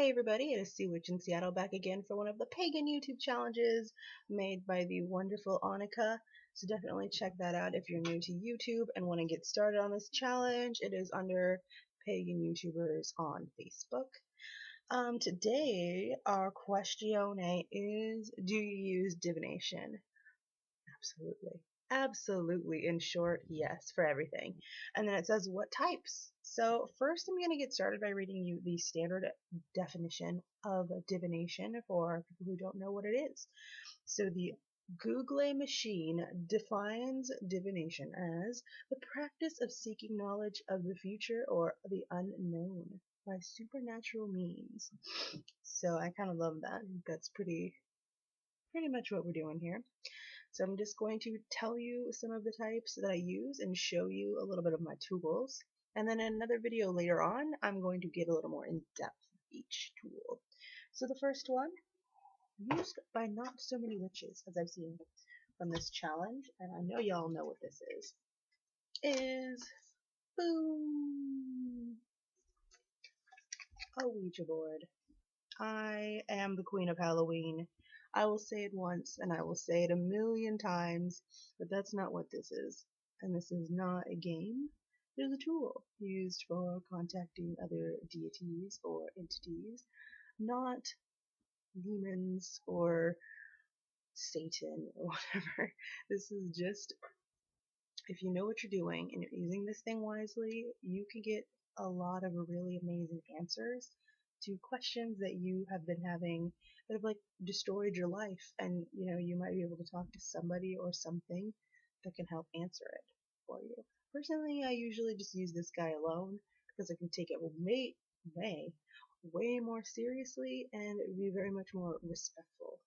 Hey everybody, it is Sea Witch in Seattle back again for one of the Pagan YouTube challenges made by the wonderful Annika. So definitely check that out if you're new to YouTube and want to get started on this challenge. It is under Pagan YouTubers on Facebook. Today our question is, do you use divination? Absolutely. Absolutely. In short, yes, for everything. And then it says what types. So first I'm going to get started by reading you the standard definition of divination for people who don't know what it is. So the Google machine defines divination as the practice of seeking knowledge of the future or the unknown by supernatural means. So I kind of love that. That's pretty much what we're doing here. So I'm just going to tell you some of the types that I use and show you a little bit of my tools. And then in another video later on, I'm going to get a little more in depth with each tool. So the first one, used by not so many witches, as I've seen from this challenge, and I know y'all know what this is boom, a Ouija board. I am the queen of Halloween. I will say it once and I will say it a million times, but that's not what this is. And this is not a game. It is a tool used for contacting other deities or entities, not demons or Satan or whatever. This is just, if you know what you're doing and you're using this thing wisely, you can get a lot of really amazing answers to questions that you have been having that have like destroyed your life, and you might be able to talk to somebody or something that can help answer it for you. Personally, I usually just use this guy alone because I can take it way more seriously and be very much more respectful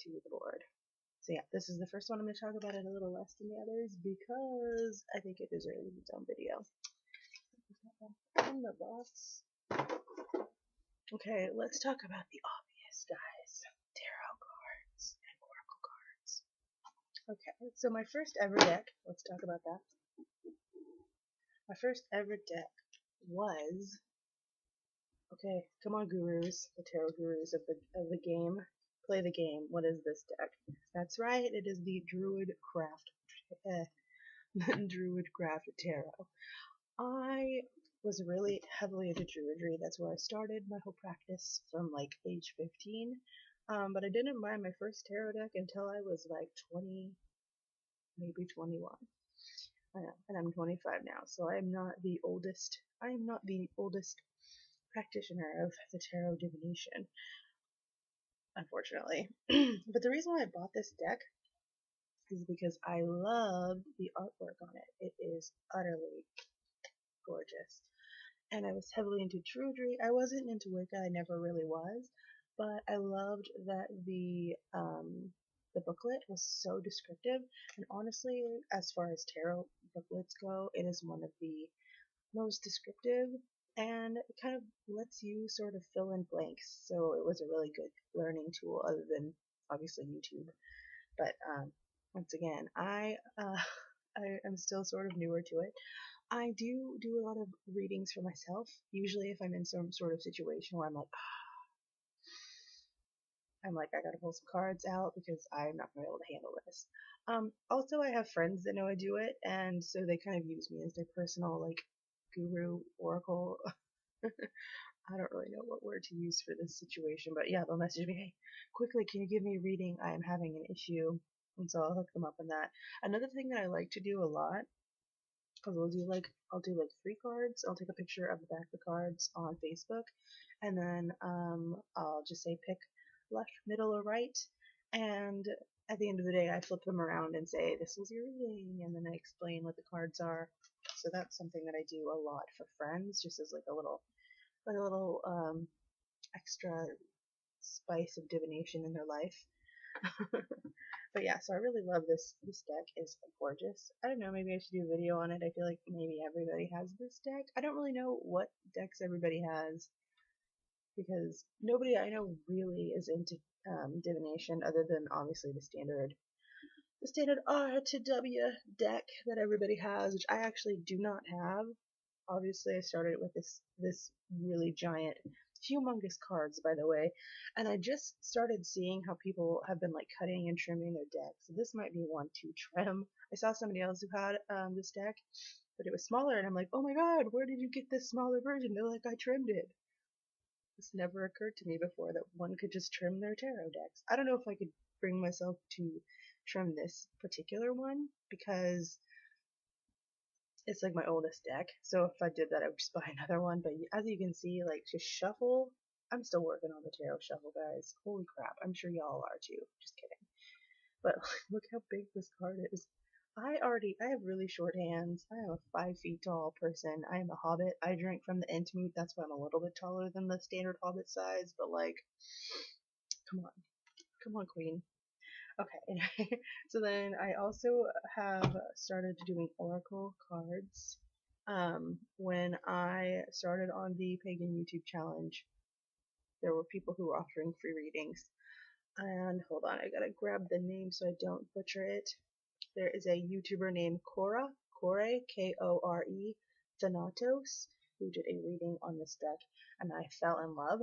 to the board. So yeah, this is the first one. I'm going to talk about it a little less than the others because I think it deserves its own video. In the box. Okay, let's talk about the obvious, guys. Tarot cards and oracle cards. Okay, so my first ever deck, let's talk about that. My first ever deck was, okay, come on gurus, the tarot gurus of the game. Play the game. What is this deck? That's right, it is the Druidcraft Tarot. I was really heavily into Druidry. That's where I started my whole practice from like age 15. But I didn't buy my first tarot deck until I was like 20, maybe 21. I know, and I'm 25 now, so I am not the oldest. I am not the oldest practitioner of the tarot divination, unfortunately. But the reason why I bought this deck is because I loved the artwork on it. It is utterly gorgeous. And I was heavily into Druidry. I wasn't into Wicca, I never really was, but I loved that the booklet was so descriptive, and honestly, as far as tarot booklets go, it is one of the most descriptive, and it kind of lets you sort of fill in blanks, so it was a really good learning tool other than obviously YouTube. But once again, I am still sort of newer to it. I do a lot of readings for myself, usually if I'm in some sort of situation where I gotta pull some cards out because I'm not gonna be able to handle this. Also, I have friends that know I do it, and so they kind of use me as their personal, like, guru, oracle. I don't really know what word to use for this situation, but yeah, they'll message me, hey, quickly, can you give me a reading? I am having an issue. And so I'll hook them up on that. Another thing that I like to do a lot, because I'll do like 3 cards. I'll take a picture of the back of the cards on Facebook, and then I'll just say pick left, middle, or right, and at the end of the day I flip them around and say this was your reading, and then I explain what the cards are. So that's something that I do a lot for friends, just as like a little extra spice of divination in their life. But yeah, so I really love this. This deck is gorgeous. I don't know, maybe I should do a video on it. I feel like maybe everybody has this deck. I don't really know what decks everybody has, because nobody I know really is into divination other than obviously the standard R to W deck that everybody has, which I actually do not have. Obviously I started with this really giant humongous cards, by the way, and I just started seeing how people have been like cutting and trimming their deck. So this might be one to trim. I saw somebody else who had this deck, but it was smaller, and I'm like, oh my god, where did you get this smaller version? They're like, I trimmed it. This never occurred to me before that one could just trim their tarot decks. I don't know if I could bring myself to trim this particular one because it's like my oldest deck. So if I did that, I would just buy another one. But as you can see, like to shuffle, I'm still working on the tarot shuffle, guys. Holy crap! I'm sure y'all are too. Just kidding. But look how big this card is. I have really short hands. I am a 5 feet tall person. I am a hobbit. I drink from the Entmoot. That's why I'm a little bit taller than the standard hobbit size. But like, come on, queen. Okay. So then I also have started doing oracle cards. When I started on the Pagan YouTube challenge, there were people who were offering free readings. And hold on, I gotta grab the name so I don't butcher it. There is a YouTuber named Kore, Kore, Thanatos, who did a reading on this deck, and I fell in love.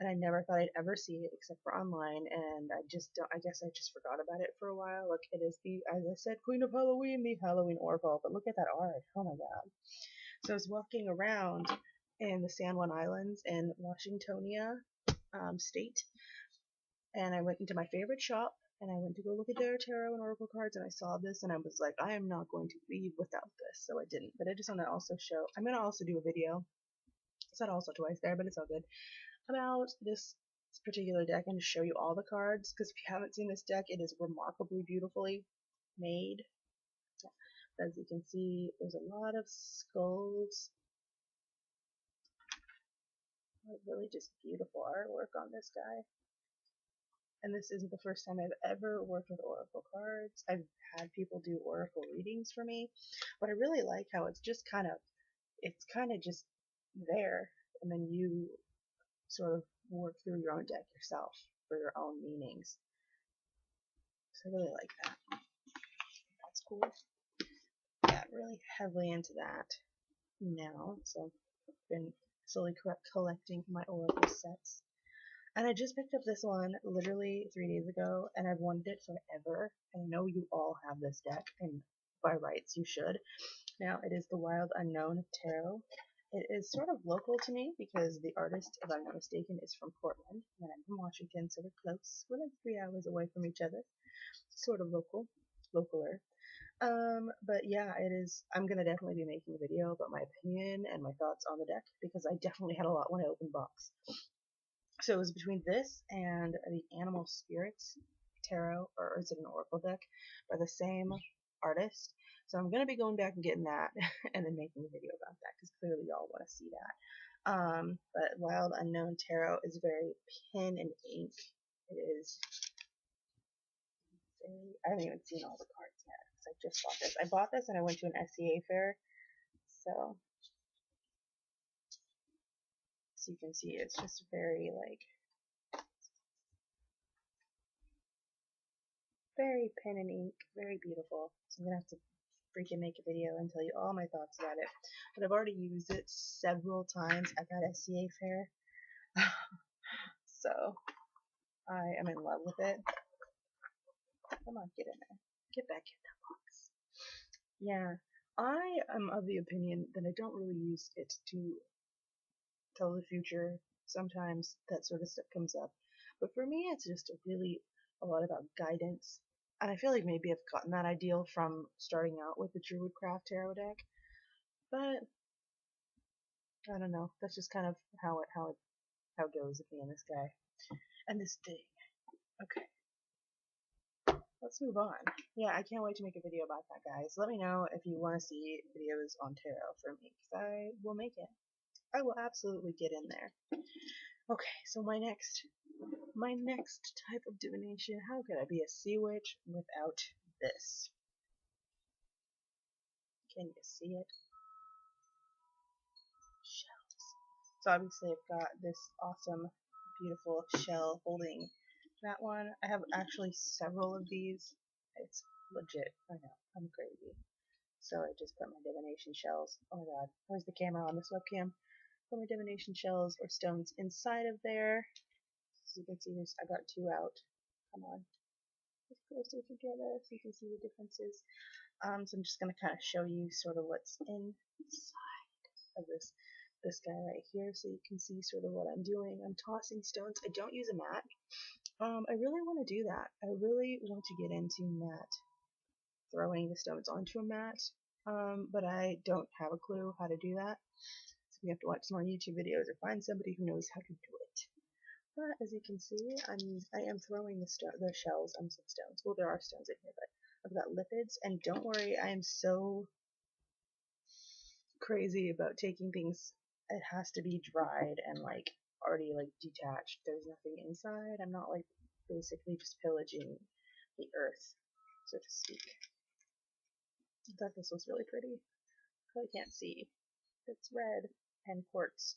And I never thought I'd ever see it except for online, and I guess I just forgot about it for a while. Look, it is the, as I said, Queen of Halloween, the Halloween Oracle, but look at that art. Oh my god. So I was walking around in the San Juan Islands in Washingtonia state, and I went into my favorite shop, and I went to go look at their tarot and oracle cards, and I saw this, and I was like, I am not going to leave without this, so I didn't. But I just want to also show, I'm going to also do a video, it's not also twice there, but it's all good, about this particular deck and to show you all the cards, because if you haven't seen this deck, it is remarkably beautifully made. As you can see, there's a lot of skulls. Really just beautiful artwork on this guy. And this isn't the first time I've ever worked with oracle cards. I've had people do oracle readings for me, but I really like how it's kind of just there, and then you sort of work through your own deck yourself for your own meanings. So I really like that. That's cool. Yeah, really heavily into that now. So I've been slowly collecting my oracle sets. And I just picked up this one literally 3 days ago, and I've wanted it forever. I know you all have this deck, and by rights you should. Now, it is the Wild Unknown Tarot. It is sort of local to me because the artist, if I'm not mistaken, is from Portland, and I'm from Washington, so we're close. We're like 3 hours away from each other. Sort of localer. But yeah, it is. I'm gonna definitely be making a video about my opinion and my thoughts on the deck because I definitely had a lot when I opened the box. So it was between this and the Animal Spirits Tarot, or is it an Oracle deck, by the same artist. So I'm going to be going back and getting that and then making a video about that because clearly y'all want to see that. But Wild Unknown Tarot is very pen and ink. It is very, I haven't even seen all the cards yet because I just bought this. I bought this and I went to an SCA fair. So you can see it's just very very pen and ink, very beautiful. So I'm gonna have to freaking make a video and tell you all my thoughts about it. But I've already used it several times at that SCA fair. So I am in love with it. Come on, get in there. Get back in that box. Yeah, I am of the opinion that I don't really use it to tell the future. Sometimes that sort of stuff comes up. But for me, it's just a lot about guidance. And I feel like maybe I've gotten that ideal from starting out with the Druidcraft Tarot deck. But I don't know. That's just kind of how it goes with me and this guy. And this thing. Okay. Let's move on. Yeah, I can't wait to make a video about that, guys. Let me know if you want to see videos on tarot for me, because I will make it. I will absolutely get in there. Okay, so my next type of divination. How could I be a sea witch without this? Can you see it? Shells. So obviously I've got this awesome, beautiful shell holding that one. I have actually several of these. It's legit. I know, I'm crazy. So I just put my divination shells. Oh my god, where's the camera on this webcam? for my divination shells or stones inside of there. As you can see, I got 2 out. Come on. Get closer together so you can see the differences. So I'm just going to kind of show you sort of what's inside of this guy right here, so you can see sort of what I'm doing. I'm tossing stones. I don't use a mat. I really want to do that. I really want to get into throwing the stones onto a mat, but I don't have a clue how to do that. So we have to watch some more YouTube videos or find somebody who knows how to do it. But as you can see, I am throwing the shells on some stones. Well, there are stones in here, but I've got lipids, and don't worry, I am so crazy about taking things. It has to be dried and like already like detached. There's nothing inside. I'm not like basically just pillaging the earth, so to speak. I thought this was really pretty. I can't see. It's red and quartz.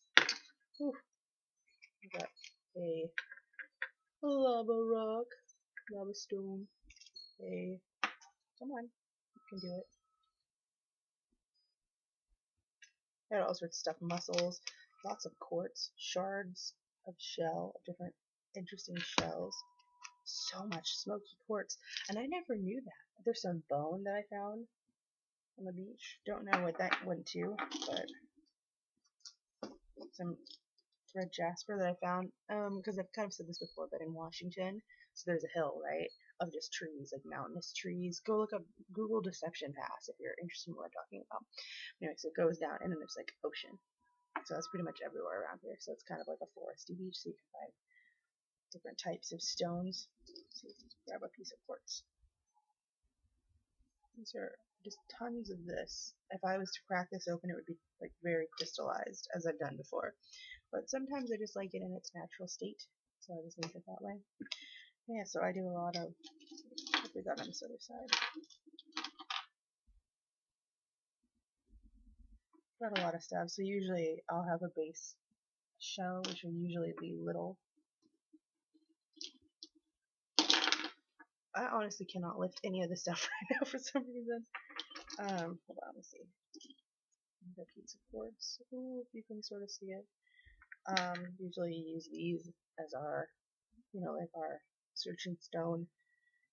Whew. I got a lava rock, lava stone. Come on, you can do it. Got all sorts of stuff, mussels, lots of quartz, shards of shell, of different interesting shells. So much smoky quartz, and I never knew that. There's some bone that I found on the beach. Don't know what that went to, but some red jasper that I found, because I've kind of said this before, but in Washington, so there's a hill, right, of just trees, like mountainous trees. Go look up Google Deception Pass if you're interested in what I'm talking about. Anyway, so it goes down, and then there's like ocean. So that's pretty much everywhere around here. So it's kind of like a foresty beach, so you can find different types of stones. So grab a piece of quartz. These are just tons of this. If I was to crack this open, it would be like very crystallized, as I've done before. But sometimes I just like it in its natural state, so I just leave it that way. Yeah, so I do a lot of, what we got on this other side? Got a lot of stuff, so usually I'll have a base shell, which will usually be little. I honestly cannot lift any of this stuff right now for some reason. Hold on, let's see. A piece of quartz. Ooh, if you can sort of see it. Usually use these as our, like our searching stone,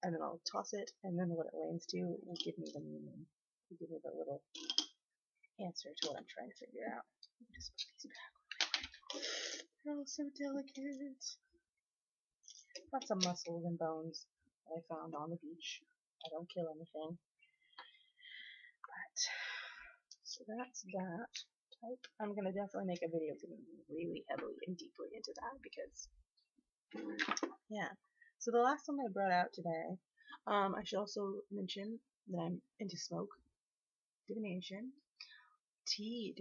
and then I'll toss it, and then what it lands to will give me the meaning. Will give me the little answer to what I'm trying to figure out. Just put these back. They're all so delicate. Lots of muscles and bones that I found on the beach. I don't kill anything. But, so that's that type. I'm going to definitely make a video getting really heavily and deeply into that because, yeah. So the last one I brought out today, I should also mention that I'm into smoke, divination, tea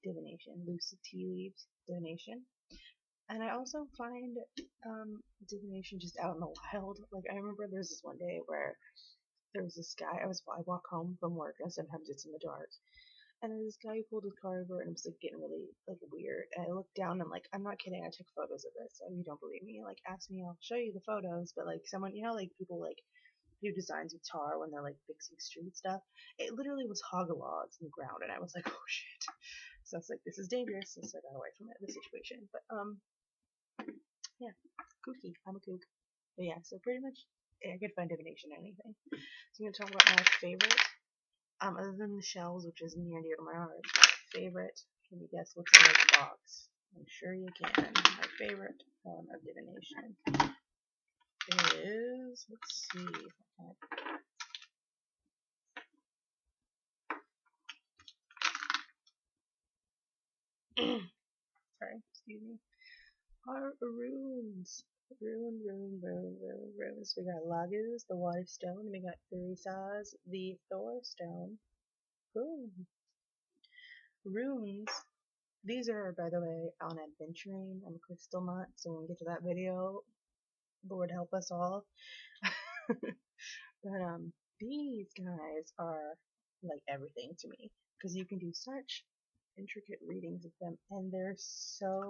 divination, lucid tea leaves divination, and I also find divination just out in the wild. Like I remember there's this one day where there was this guy. I walk home from work, and sometimes it's in the dark. And then this guy pulled his car over, and it was like getting really like weird. And I looked down, and like, I'm not kidding, I took photos of this. So if you don't believe me, like, ask me, I'll show you the photos. But like, someone, like people like do designs with tar when they're like fixing street stuff. It literally was hog-a-logs in the ground, and I was like, oh shit. So I was like, this is dangerous. So I got away from the situation. But yeah, kooky. I'm a kook. But yeah, so pretty much, I could find divination in anything. So I'm gonna talk about my favorite. Other than the shells, which is near and dear to my heart, my favorite, can you guess what's in this box? I'm sure you can. My favorite form of divination is, let's see, sorry, excuse me, are runes. Runes. We got Lagus, the Water Stone, we got Therisaz, the Thor Stone. Boom. Runes. These are, by the way, on adventuring. I'm a crystal nut, so when we get to that video, Lord help us all. But these guys are like everything to me because you can do such intricate readings of them, and they're so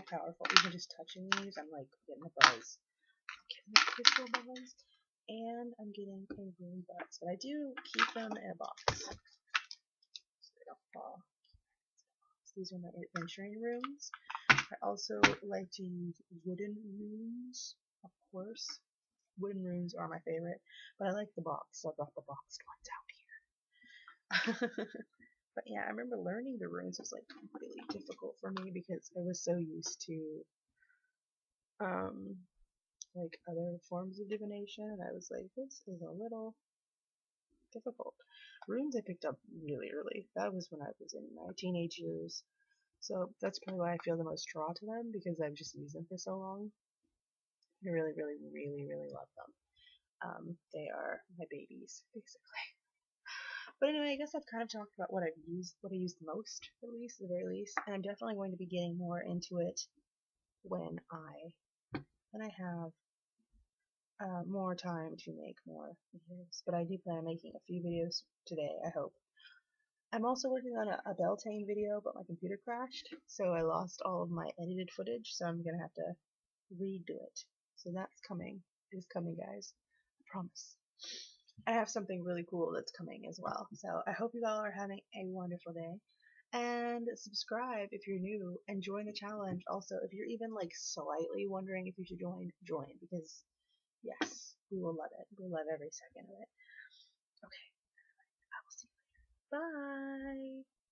powerful. Even just touching these, I'm like getting a buzz. I'm getting a crystal buzz, and I'm getting a rune buzz. But I do keep them in a box. So they don't box. These are my adventuring runes. I also like to use wooden runes, of course. Wooden runes are my favorite, but I like the box, so I brought the boxed ones out here. But yeah, I remember learning the runes was like really difficult for me because I was so used to like other forms of divination, and I was like, this is a little difficult. Runes I picked up really early. That was when I was in my teenage years. So that's probably why I feel the most draw to them, because I've just used them for so long. I really, really, really, really love them. They are my babies, basically. But anyway, I guess I've kind of talked about what I've used, what I used most, at least, at the very least. And I'm definitely going to be getting more into it when I have more time to make more videos. But I do plan on making a few videos today, I hope. I'm also working on a Beltane video, but my computer crashed, so I lost all of my edited footage, so I'm gonna have to redo it. So that's coming. It is coming, guys. I promise. I have something really cool that's coming as well. So I hope you all are having a wonderful day. And subscribe if you're new, and join the challenge. Also, if you're even like slightly wondering if you should join, because yes, we will love it. We love every second of it. Okay, I will see you later. Bye!